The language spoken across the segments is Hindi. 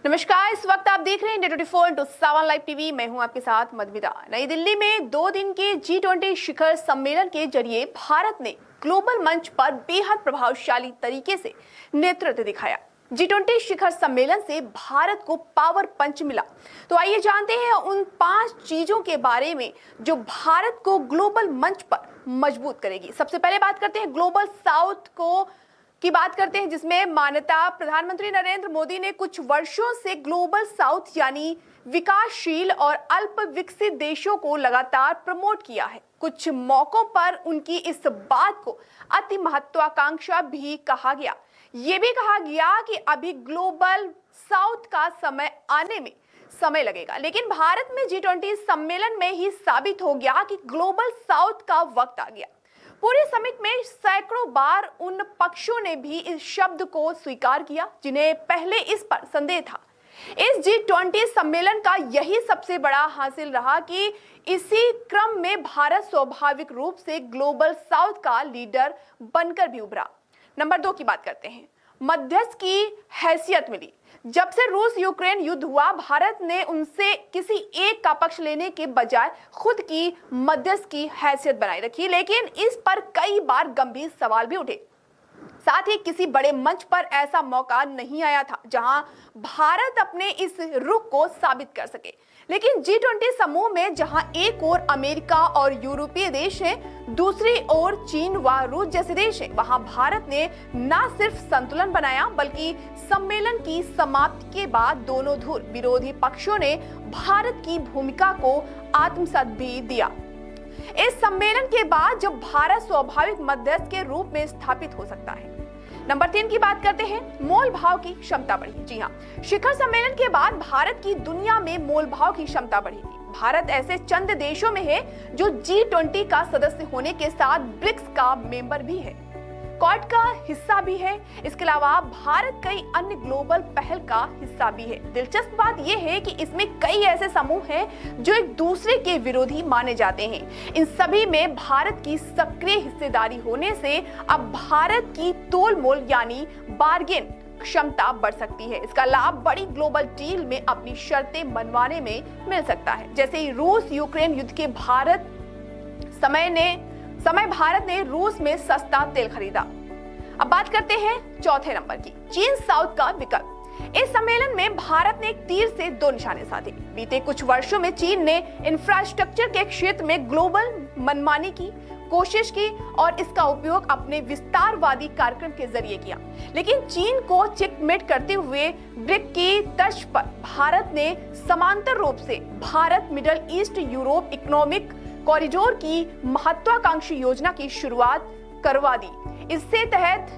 नमस्कार, इस वक्त आप देख रहे हैं इंडिया 24/7 लाइव टीवी। मैं हूं आपके साथ मधुमिता। नई दिल्ली में 2 दिन के G20 शिखर सम्मेलन के जरिए भारत ने ग्लोबल मंच पर बेहद प्रभावशाली तरीके से नेतृत्व दिखाया। G20 शिखर सम्मेलन से भारत को पावर पंच मिला। तो आइए जानते हैं उन 5 चीजों के बारे में जो भारत को ग्लोबल मंच पर मजबूत करेगी। सबसे पहले बात करते हैं ग्लोबल साउथ की बात करते हैं, जिसमें मान्यता प्रधानमंत्री नरेंद्र मोदी ने कुछ वर्षों से ग्लोबल साउथ यानी विकासशील और अल्प विकसित देशों को लगातार प्रमोट किया है। कुछ मौकों पर उनकी इस बात को अति महत्वाकांक्षा भी कहा गया। ये भी कहा गया कि अभी ग्लोबल साउथ का समय आने में समय लगेगा, लेकिन भारत में G20 सम्मेलन में ही साबित हो गया कि ग्लोबल साउथ का वक्त आ गया। पूरे समिट में सैकड़ों बार उन पक्षों ने भी इस शब्द को स्वीकार किया जिन्हें पहले इस पर संदेह था। इस G20 सम्मेलन का यही सबसे बड़ा हासिल रहा कि इसी क्रम में भारत स्वाभाविक रूप से ग्लोबल साउथ का लीडर बनकर भी उभरा। नंबर 2 की बात करते हैं। मध्यस्थ की हैसियत मिली। जब से रूस यूक्रेन युद्ध हुआ, भारत ने उनसे किसी एक का पक्ष लेने के बजाय खुद की मध्यस्थ की हैसियत बनाए रखी, लेकिन इस पर कई बार गंभीर सवाल भी उठे। साथ ही किसी बड़े मंच पर ऐसा मौका नहीं आया था जहां भारत अपने इस रुख को साबित कर सके। लेकिन G20 समूह में जहां एक ओर अमेरिका और यूरोपीय देश हैं, दूसरी ओर चीन व रूस जैसे देश हैं, वहां भारत ने न सिर्फ संतुलन बनाया बल्कि सम्मेलन की समाप्ति के बाद दोनों धुर विरोधी पक्षों ने भारत की भूमिका को आत्मसात भी दिया। इस सम्मेलन के बाद जब भारत स्वाभाविक मध्यस्थ के रूप में स्थापित हो सकता है। नंबर 3 की बात करते हैं। मोल भाव की क्षमता बढ़ी। जी हाँ, शिखर सम्मेलन के बाद भारत की दुनिया में मोल भाव की क्षमता बढ़ी थी। भारत ऐसे चंद देशों में है जो G20 का सदस्य होने के साथ ब्रिक्स का मेंबर भी है, क्वाड का हिस्सा भी है। इसके अलावा भारत कई अन्य ग्लोबल पहल का हिस्सा भी है। दिलचस्प बात यह है कि इसमें कई ऐसे समूह हैं जो एक दूसरे के विरोधी माने जाते हैं। इन सभी में भारत की सक्रिय हिस्सेदारी होने से अब भारत की तोल मोल यानी बार्गेन क्षमता बढ़ सकती है। इसका लाभ बड़ी ग्लोबल डील में अपनी शर्तें मनवाने में मिल सकता है। जैसे ही रूस यूक्रेन युद्ध के समय भारत ने रूस में सस्ता तेल खरीदा। अब बात करते हैं चौथे नंबर की, चीन साउथ का विकल्प। इस सम्मेलन में भारत ने एक तीर से 2 निशाने साधे। बीते कुछ वर्षों में चीन ने इंफ्रास्ट्रक्चर के क्षेत्र में ग्लोबल मनमानी की कोशिश की और इसका उपयोग अपने विस्तारवादी कार्यक्रम के जरिए किया। लेकिन चीन को चेकमेट करते हुए ब्रिक्स की तर्ज पर भारत ने समांतर रूप से Bharat middle east Europe economic corridor की महत्वाकांक्षी योजना की शुरुआत करवा दी। इससे तहत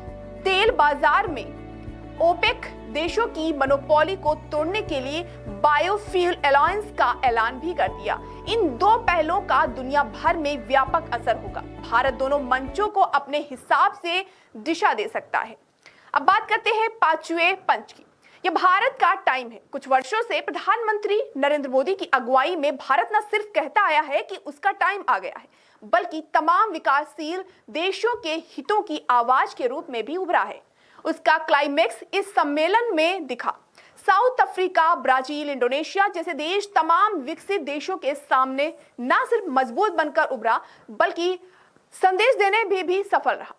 तेल बाजार में ओपेक देशों की मोनोपोली को तोड़ने के लिए बायोफ्यूल अलायंस का ऐलान भी कर दिया। इन 2 पहलों का दुनिया भर में व्यापक असर होगा। भारत दोनों मंचों को अपने हिसाब से दिशा दे सकता है। अब बात करते हैं 5वें पंच की। यह भारत का टाइम है। कुछ वर्षों से प्रधानमंत्री नरेंद्र मोदी की अगुवाई में भारत न सिर्फ कहता आया है कि उसका टाइम आ गया है, बल्कि तमाम विकासशील देशों के हितों की आवाज के रूप में भी उभरा है। उसका क्लाइमेक्स इस सम्मेलन में दिखा। साउथ अफ्रीका, ब्राजील, इंडोनेशिया जैसे देश तमाम विकसित देशों के सामने न सिर्फ मजबूत बनकर उभरा बल्कि संदेश देने में भी सफल रहा।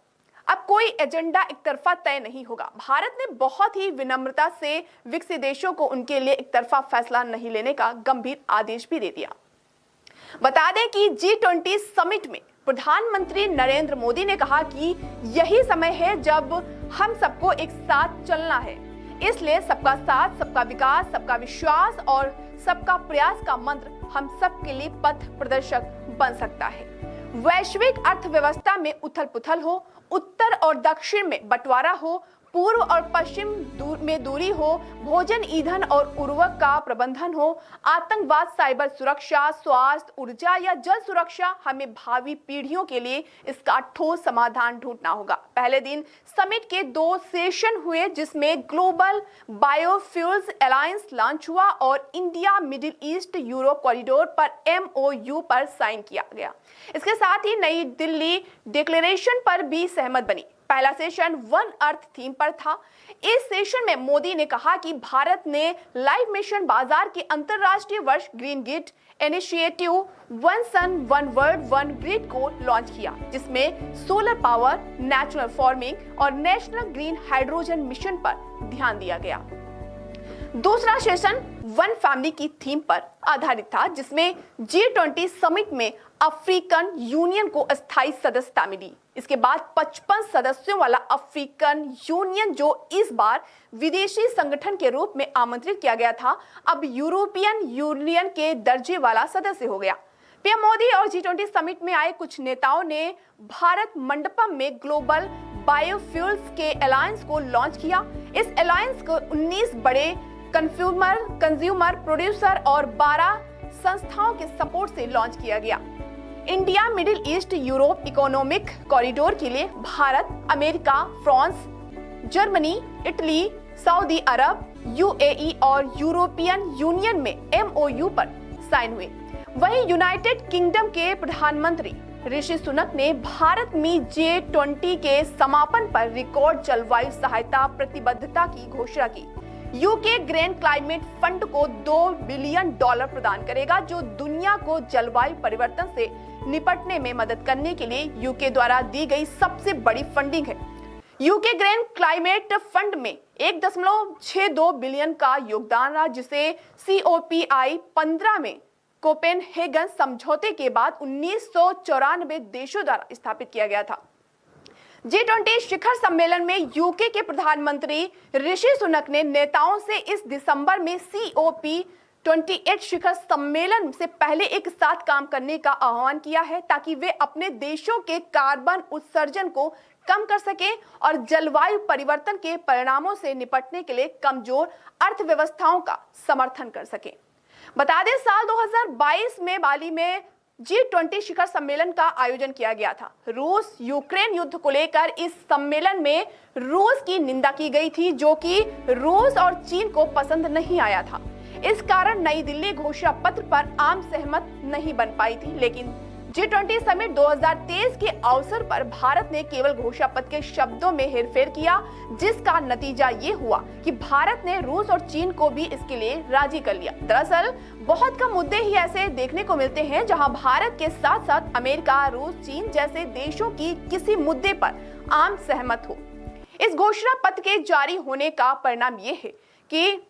अब कोई एजेंडा एक तरफा तय नहीं होगा। भारत ने बहुत ही विनम्रता से विकसित देशों को उनके लिए एक तरफा फैसला नहीं लेने का गंभीर आदेश भी दे दिया। बता दें कि G20 समिट में प्रधानमंत्री नरेंद्र मोदी ने कहा कि यही समय है जब हम सबको एक साथ चलना है। इसलिए सबका साथ, सबका विकास, सबका विश्वास और सबका प्रयास का मंत्र हम सब के लिए पथ प्रदर्शक बन सकता है। वैश्विक अर्थव्यवस्था में उथल पुथल हो, उत्तर और दक्षिण में बंटवारा हो, पूर्व और पश्चिम में दूरी हो, भोजन, ईंधन और उर्वरक का प्रबंधन हो, आतंकवाद, साइबर सुरक्षा, स्वास्थ्य, ऊर्जा या जल सुरक्षा, हमें भावी पीढ़ियों के लिए इसका ठोस समाधान ढूंढना होगा। पहले दिन समिट के 2 सेशन हुए जिसमें ग्लोबल बायोफ्यूल्स अलायंस लॉन्च हुआ और India Middle East Europe corridor पर MOU पर साइन किया गया। इसके साथ ही नई दिल्ली डिक्लेरेशन पर भी सहमत बनी। पहला सेशन वन अर्थ थीम पर था। इस सेशन में मोदी ने कहा कि भारत ने लाइफ मिशन बाजार के अंतरराष्ट्रीय वर्ष green grid initiative one sun one world one grid को लॉन्च किया, जिसमें सोलर पावर, नेचुरल फार्मिंग और नेशनल ग्रीन हाइड्रोजन मिशन पर ध्यान दिया गया। दूसरा सेशन वन फैमिली की थीम पर आधारित था, जिसमें G20 समिट में अफ्रीकन यूनियन को अस्थायी सदस्यता मिली। इसके बाद 55 सदस्यों वाला अफ्रीकन यूनियन, जो इस बार विदेशी संगठन के रूप में आमंत्रित किया गया था, अब यूरोपियन यूनियन के दर्जे वाला सदस्य हो गया। पीएम मोदी और G20 समिट में आए कुछ नेताओं ने भारत मंडपम में ग्लोबल बायोफ्यूल्स के अलायंस को लॉन्च किया। इस अलायंस को 19 बड़े कंज्यूमर प्रोड्यूसर और 12 संस्थाओं के सपोर्ट से लॉन्च किया गया। India Middle East Europe economic corridor के लिए Bharat, America, France, Germany, Italy, Saudi Arabia, UAE और यूरोपियन यूनियन में MOU पर साइन हुए। वहीं यूनाइटेड किंगडम के प्रधानमंत्री ऋषि सुनक ने भारत में G20 के समापन पर रिकॉर्ड जलवायु सहायता प्रतिबद्धता की घोषणा की। यूके ग्रीन क्लाइमेट फंड को $2 बिलियन प्रदान करेगा, जो दुनिया को जलवायु परिवर्तन से निपटने में मदद करने के लिए यूके द्वारा दी गई सबसे बड़ी फंडिंग है। यूके ग्रीन क्लाइमेट फंड में 1.62 बिलियन का योगदान रहा, जिसे COP15 में कोपेनहेगन समझौते के बाद 1994 देशों द्वारा स्थापित किया गया था। G20 शिखर सम्मेलन में यूके के प्रधानमंत्री ऋषि सुनक ने नेताओं से इस दिसंबर में COP28 शिखर सम्मेलन से पहले एक साथ काम करने का आह्वान किया है, ताकि वे अपने देशों के कार्बन उत्सर्जन को कम कर सके और जलवायु परिवर्तन के परिणामों से निपटने के लिए कमजोर अर्थव्यवस्थाओं का समर्थन कर सके। बता दें, साल 2022 में बाली में G20 शिखर सम्मेलन का आयोजन किया गया था। रूस यूक्रेन युद्ध को लेकर इस सम्मेलन में रूस की निंदा की गई थी, जो कि रूस और चीन को पसंद नहीं आया था। इस कारण नई दिल्ली घोषणा पत्र पर आम सहमत नहीं बन पाई थी। लेकिन G20 समिट 2023 के अवसर पर भारत ने केवल घोषणा पत्र के शब्दों में हेरफेर किया, जिसका नतीजा ये हुआ कि भारत ने रूस और चीन को भी इसके लिए राजी कर लिया। दरअसल बहुत कम मुद्दे ही ऐसे देखने को मिलते हैं जहां भारत के साथ साथ अमेरिका, रूस, चीन जैसे देशों की किसी मुद्दे पर आम सहमत हो। इस घोषणा पत्र के जारी होने का परिणाम ये है कि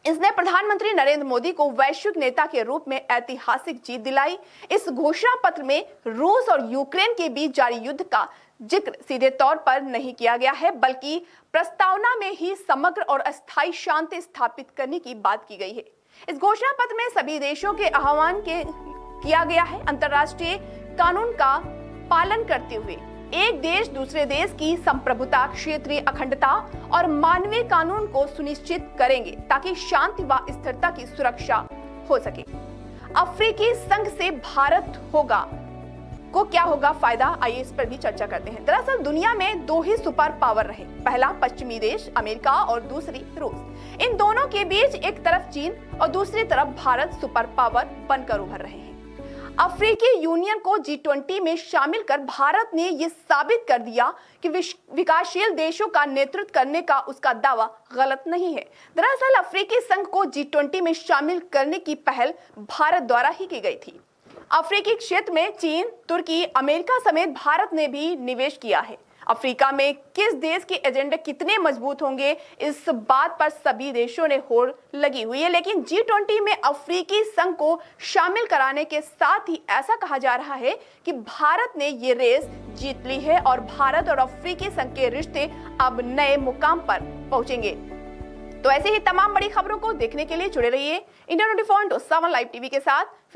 इसने प्रधानमंत्री नरेंद्र मोदी को वैश्विक नेता के रूप में ऐतिहासिक जीत दिलाई। इस घोषणा पत्र में रूस और यूक्रेन के बीच जारी युद्ध का जिक्र सीधे तौर पर नहीं किया गया है, बल्कि प्रस्तावना में ही समग्र और अस्थायी शांति स्थापित करने की बात की गई है। इस घोषणा पत्र में सभी देशों के आह्वान किया गया है अंतर्राष्ट्रीय कानून का पालन करते हुए एक देश दूसरे देश की संप्रभुता, क्षेत्रीय अखंडता और मानवीय कानून को सुनिश्चित करेंगे, ताकि शांति व स्थिरता की सुरक्षा हो सके। अफ्रीकी संघ से भारत को क्या होगा फायदा, आइए इस पर भी चर्चा करते हैं। दरअसल दुनिया में 2 ही सुपर पावर रहे, पहला पश्चिमी देश अमेरिका और दूसरी रूस। इन दोनों के बीच एक तरफ चीन और दूसरी तरफ भारत सुपर पावर बनकर उभर रहे हैं। अफ्रीकी यूनियन को G20 में शामिल कर भारत ने यह साबित कर दिया कि विकासशील देशों का नेतृत्व करने का उसका दावा गलत नहीं है। दरअसल अफ्रीकी संघ को G20 में शामिल करने की पहल भारत द्वारा ही की गई थी। अफ्रीकी क्षेत्र में चीन, तुर्की, अमेरिका समेत भारत ने भी निवेश किया है। अफ्रीका में किस देश के एजेंडे कितने मजबूत होंगे, इस बात पर सभी देशों ने होड़ लगी हुई है। लेकिन G20 में अफ्रीकी संघ को शामिल कराने के साथ ही ऐसा कहा जा रहा है कि भारत ने ये रेस जीत ली है और भारत और अफ्रीकी संघ के रिश्ते अब नए मुकाम पर पहुंचेंगे। तो ऐसे ही तमाम बड़ी खबरों को देखने के लिए जुड़े रहिए इंडिया 24/7 लाइव टीवी के साथ।